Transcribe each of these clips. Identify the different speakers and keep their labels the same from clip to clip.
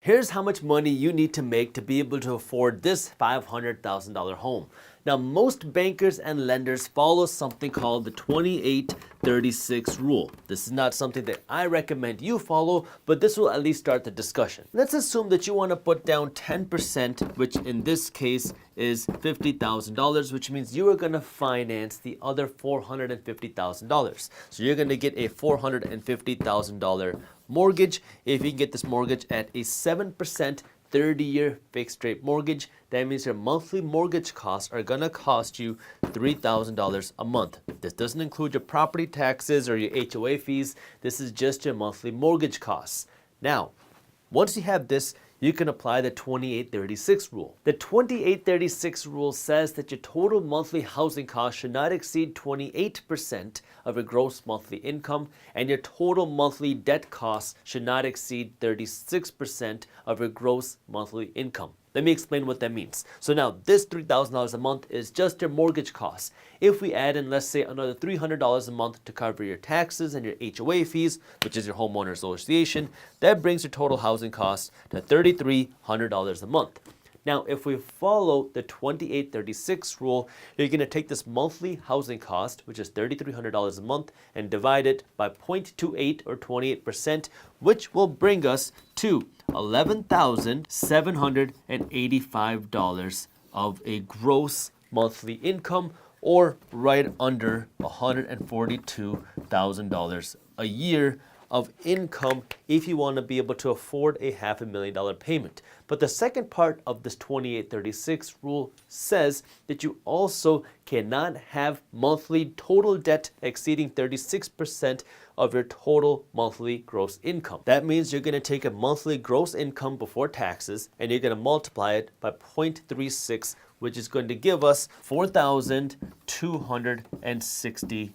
Speaker 1: Here's how much money you need to make to be able to afford this $500,000 home. Now, most bankers and lenders follow something called the 28-36 rule. This is not something that I recommend you follow, but this will at least start the discussion. Let's assume that you want to put down 10%, which in this case is $50,000, which means you are going to finance the other $450,000. So you're going to get a $450,000 mortgage. If you can get this mortgage at a 7% 30-year fixed rate mortgage, that means your monthly mortgage costs are going to cost you $3,000 a month. This doesn't include your property taxes or your HOA fees. This is just your monthly mortgage costs. Now, once you have this, you can apply the 28-36 rule. The 28-36 rule says that your total monthly housing cost should not exceed 28% of your gross monthly income, and your total monthly debt costs should not exceed 36% of your gross monthly income. Let me explain what that means. So now this $3,000 a month is just your mortgage costs. If we add in, let's say, another $300 a month to cover your taxes and your HOA fees, which is your homeowner association, that brings your total housing costs to $3,300 a month. Now, if we follow the 28-36 rule, you're going to take this monthly housing cost, which is $3,300 a month, and divide it by 0.28 or 28%, which will bring us to $11,785 of a gross monthly income, or right under $142,000 a year of income if you want to be able to afford a $500,000 payment. But the second part of this 28-36 rule says that you also cannot have monthly total debt exceeding 36% of your total monthly gross income. That means you're going to take a monthly gross income before taxes and you're going to multiply it by 0.36, which is going to give us $4,260.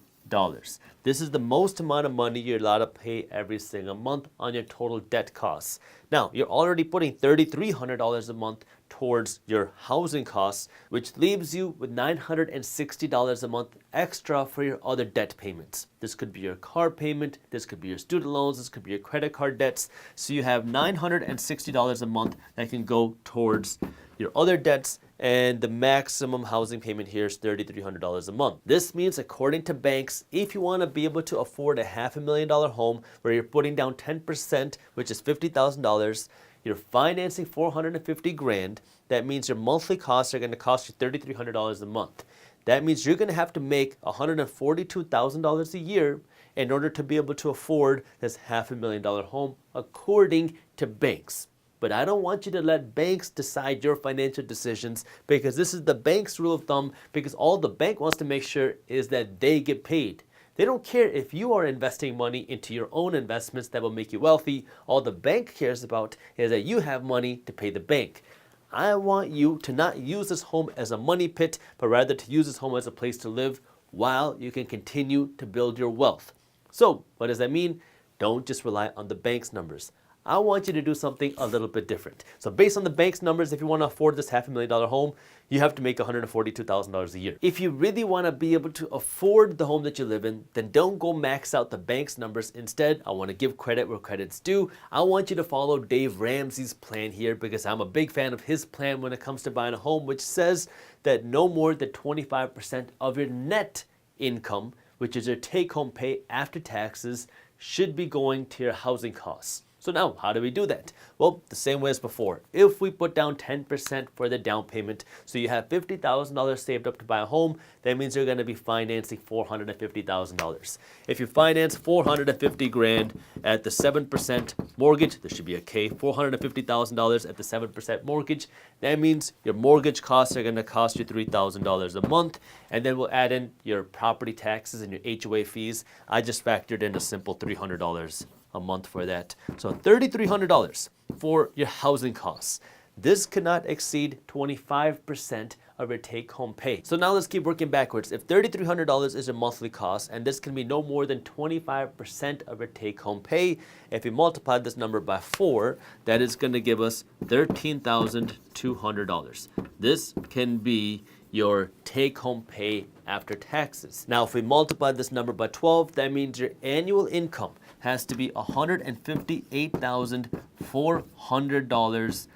Speaker 1: This is the most amount of money you're allowed to pay every single month on your total debt costs. Now, you're already putting $3,300 a month towards your housing costs, which leaves you with $960 a month extra for your other debt payments. This could be your car payment, this could be your student loans, this could be your credit card debts. So you have $960 a month that can go towards your other debts, and the maximum housing payment here is $3,300 a month. This means, according to banks, if you want to be able to afford a $500,000 home where you're putting down 10%, which is $50,000, you're financing $450,000, that means your monthly costs are going to cost you $3,300 a month. That means you're going to have to make $142,000 a year in order to be able to afford this $500,000 home, according to banks. But I don't want you to let banks decide your financial decisions, because this is the bank's rule of thumb, because all the bank wants to make sure is that they get paid. They don't care if you are investing money into your own investments that will make you wealthy. All the bank cares about is that you have money to pay the bank. I want you to not use this home as a money pit, but rather to use this home as a place to live while you can continue to build your wealth. So what does that mean? Don't just rely on the bank's numbers. I want you to do something a little bit different. So based on the bank's numbers, if you want to afford this $500,000 home, you have to make $142,000 a year. If you really want to be able to afford the home that you live in, then don't go max out the bank's numbers. Instead, I want to give credit where credit's due. I want you to follow Dave Ramsey's plan here, because I'm a big fan of his plan when it comes to buying a home, which says that no more than 25% of your net income, which is your take-home pay after taxes, should be going to your housing costs. So now, how do we do that? Well, the same way as before. If we put down 10% for the down payment, so you have $50,000 saved up to buy a home, that means you're going to be financing $450,000. If you finance $450,000 at the 7% mortgage, there should be a K, $450,000 at the 7% mortgage, that means your mortgage costs are going to cost you $3,000 a month, and then we'll add in your property taxes and your HOA fees. I just factored in a simple $300 a month for that. So $3,300 for your housing costs. This cannot exceed 25% of your take-home pay. So now let's keep working backwards. If $3,300 is your monthly cost, and this can be no more than 25% of your take-home pay, if you multiply this number by 4, that is going to give us $13,200. This can be your take-home pay after taxes. Now, if we multiply this number by 12, that means your annual income has to be $158,400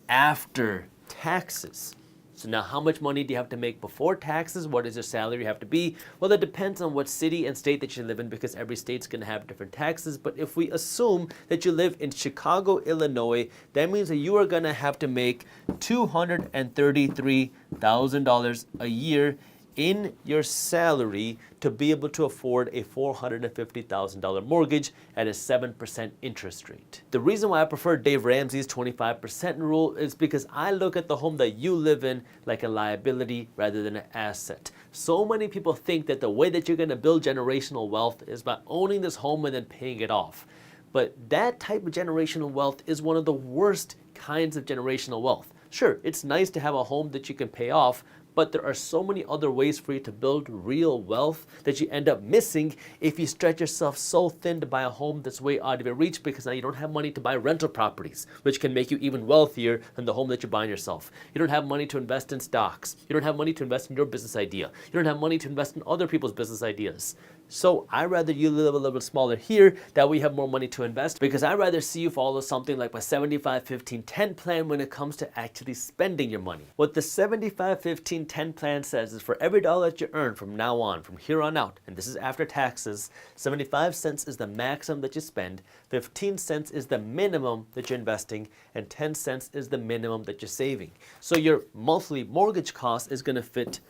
Speaker 1: after taxes. So now how much money do you have to make before taxes? What does your salary have to be? Well, that depends on what city and state that you live in, because every state's going to have different taxes. But if we assume that you live in Chicago, Illinois, that means that you are going to have to make $233,000 a year in your salary to be able to afford a $450,000 mortgage at a 7% interest rate. The reason why I prefer Dave Ramsey's 25% rule is because I look at the home that you live in like a liability rather than an asset. So many people think that the way that you're going to build generational wealth is by owning this home and then paying it off. But that type of generational wealth is one of the worst kinds of generational wealth. Sure, it's nice to have a home that you can pay off, but there are so many other ways for you to build real wealth that you end up missing if you stretch yourself so thin to buy a home that's way out of your reach, because now you don't have money to buy rental properties, which can make you even wealthier than the home that you're buying yourself. You don't have money to invest in stocks. You don't have money to invest in your business idea. You don't have money to invest in other people's business ideas. So I'd rather you live a little bit smaller here, that we have more money to invest, because I'd rather see you follow something like my 75-15-10 plan when it comes to actually spending your money. What the 75-15-10 plan says is for every dollar that you earn from now on, from here on out, and this is after taxes, 75 cents is the maximum that you spend, 15 cents is the minimum that you're investing, and 10 cents is the minimum that you're saving. So your monthly mortgage cost is going to fit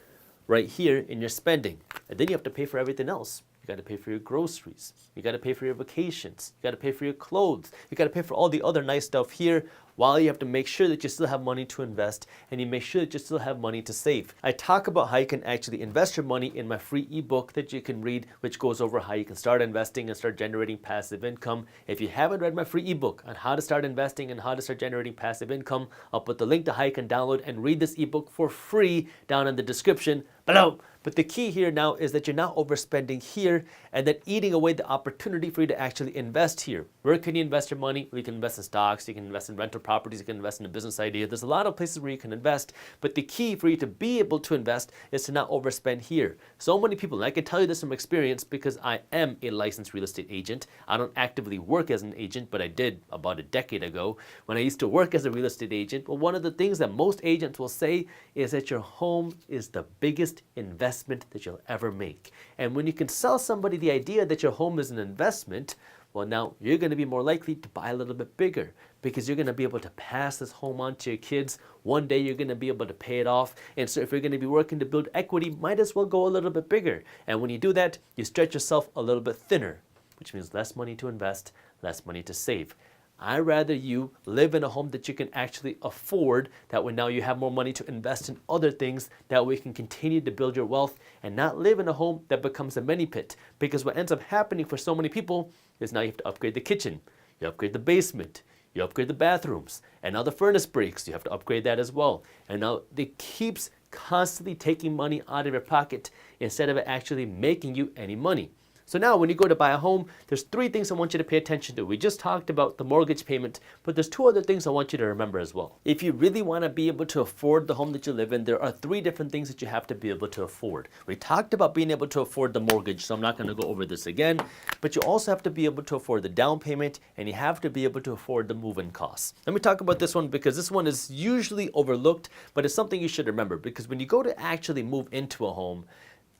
Speaker 1: right here in your spending. And then you have to pay for everything else. You got to pay for your groceries. You got to pay for your vacations. You got to pay for your clothes. You got to pay for all the other nice stuff here, while you have to make sure that you still have money to invest, and you make sure that you still have money to save. I talk about how you can actually invest your money in my free ebook that you can read, which goes over how you can start investing and start generating passive income. If you haven't read my free ebook on how to start investing and how to start generating passive income, I'll put the link to how you can download and read this ebook for free down in the description below. But the key here now is that you're not overspending here and then eating away the opportunity for you to actually invest here. Where can you invest your money? Well, you can invest in stocks, you can invest in rental properties, you can invest in a business idea. There's a lot of places where you can invest, but the key for you to be able to invest is to not overspend here. So many people, and I can tell you this from experience because I am a licensed real estate agent. I don't actively work as an agent, but I did about a decade ago when I used to work as a real estate agent. Well, one of the things that most agents will say is that your home is the biggest investment that you'll ever make. And when you can sell somebody the idea that your home is an investment, well, now you're going to be more likely to buy a little bit bigger, because you're going to be able to pass this home on to your kids. One day you're going to be able to pay it off. And so if you're going to be working to build equity, might as well go a little bit bigger. And when you do that, you stretch yourself a little bit thinner, which means less money to invest, less money to save. I'd rather you live in a home that you can actually afford, that way now you have more money to invest in other things, that way you can continue to build your wealth, and not live in a home that becomes a money pit. Because what ends up happening for so many people is now you have to upgrade the kitchen, you upgrade the basement, you upgrade the bathrooms, and now the furnace breaks, you have to upgrade that as well. And now it keeps constantly taking money out of your pocket instead of it actually making you any money. So now when you go to buy a home, there's 3 things I want you to pay attention to. We just talked about the mortgage payment, but there's 2 other things I want you to remember as well. If you really want to be able to afford the home that you live in, there are 3 different things that you have to be able to afford. We talked about being able to afford the mortgage, so I'm not going to go over this again, but you also have to be able to afford the down payment, and you have to be able to afford the move-in costs. Let me talk about this one, because this one is usually overlooked, but it's something you should remember, because when you go to actually move into a home,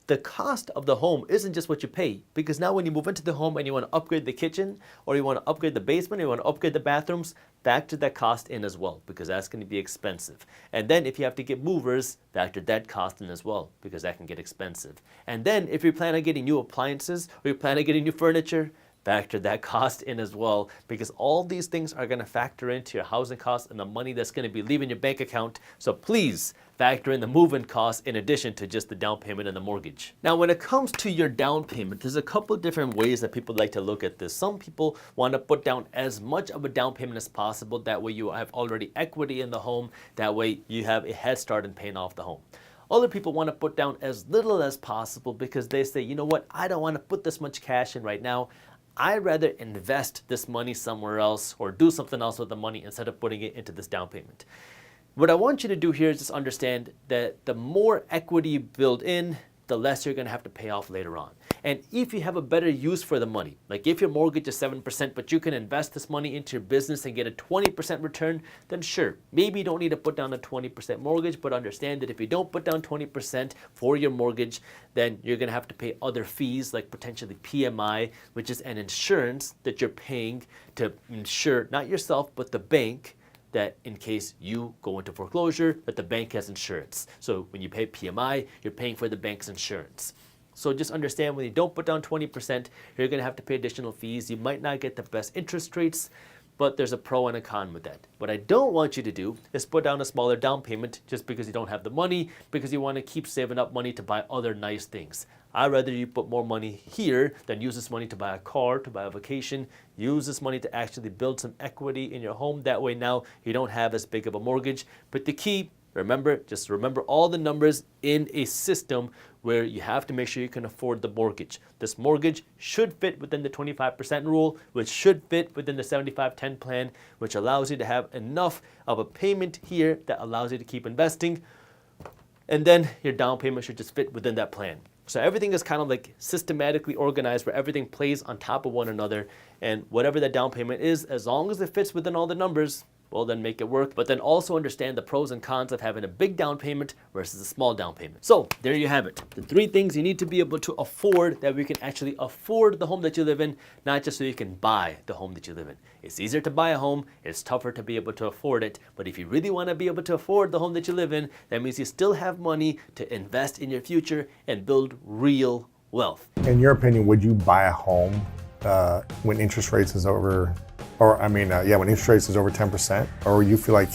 Speaker 1: the cost of the home isn't just what you pay, because now when you move into the home and you want to upgrade the kitchen, or you want to upgrade the basement, or you want to upgrade the bathrooms, factor that cost in as well, because that's going to be expensive. And then if you have to get movers, factor that cost in as well, because that can get expensive. And then if you plan on getting new appliances, or you plan on getting new furniture, factor that cost in as well, because all these things are going to factor into your housing costs and the money that's going to be leaving your bank account. So please factor in the move-in costs in addition to just the down payment and the mortgage. Now, when it comes to your down payment, there's a couple different ways that people like to look at this. Some people want to put down as much of a down payment as possible. That way you have already equity in the home. That way you have a head start in paying off the home. Other people want to put down as little as possible, because they say, you know what, I don't want to put this much cash in right now. I'd rather invest this money somewhere else or do something else with the money instead of putting it into this down payment. What I want you to do here is just understand that the more equity you build in, the less you're going to have to pay off later on. And if you have a better use for the money, like if your mortgage is 7%, but you can invest this money into your business and get a 20% return, then sure, maybe you don't need to put down a 20% mortgage, but understand that if you don't put down 20% for your mortgage, then you're gonna have to pay other fees like potentially PMI, which is an insurance that you're paying to insure not yourself, but the bank, that in case you go into foreclosure, that the bank has insurance. So when you pay PMI, you're paying for the bank's insurance. So just understand when you don't put down 20%, you're gonna have to pay additional fees. You might not get the best interest rates, but there's a pro and a con with that. What I don't want you to do is put down a smaller down payment just because you don't have the money, because you want to keep saving up money to buy other nice things. I'd rather you put more money here than use this money to buy a car, to buy a vacation. Use this money to actually build some equity in your home. That way now you don't have as big of a mortgage. But the key, just remember all the numbers in a system where you have to make sure you can afford the mortgage. This mortgage should fit within the 25% rule, which should fit within the 75-10 plan, which allows you to have enough of a payment here that allows you to keep investing. And then your down payment should just fit within that plan. So everything is kind of like systematically organized where everything plays on top of one another. And whatever that down payment is, as long as it fits within all the numbers, well, then make it work. But then also understand the pros and cons of having a big down payment versus a small down payment. So there you have it. The 3 things you need to be able to afford, that we can actually afford the home that you live in, not just so you can buy the home that you live in. It's easier to buy a home. It's tougher to be able to afford it. But if you really want to be able to afford the home that you live in, that means you still have money to invest in your future and build real wealth.
Speaker 2: In your opinion, would you buy a home when interest rates is over, when interest rates is over 10%? Or you feel like,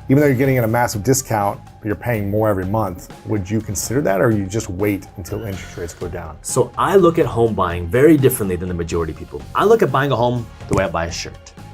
Speaker 2: even though you're getting a massive discount, you're paying more every month, would you consider that, or you just wait until interest rates go down?
Speaker 1: So I look at home buying very differently than the majority of people. I look at buying a home the way I buy a shirt.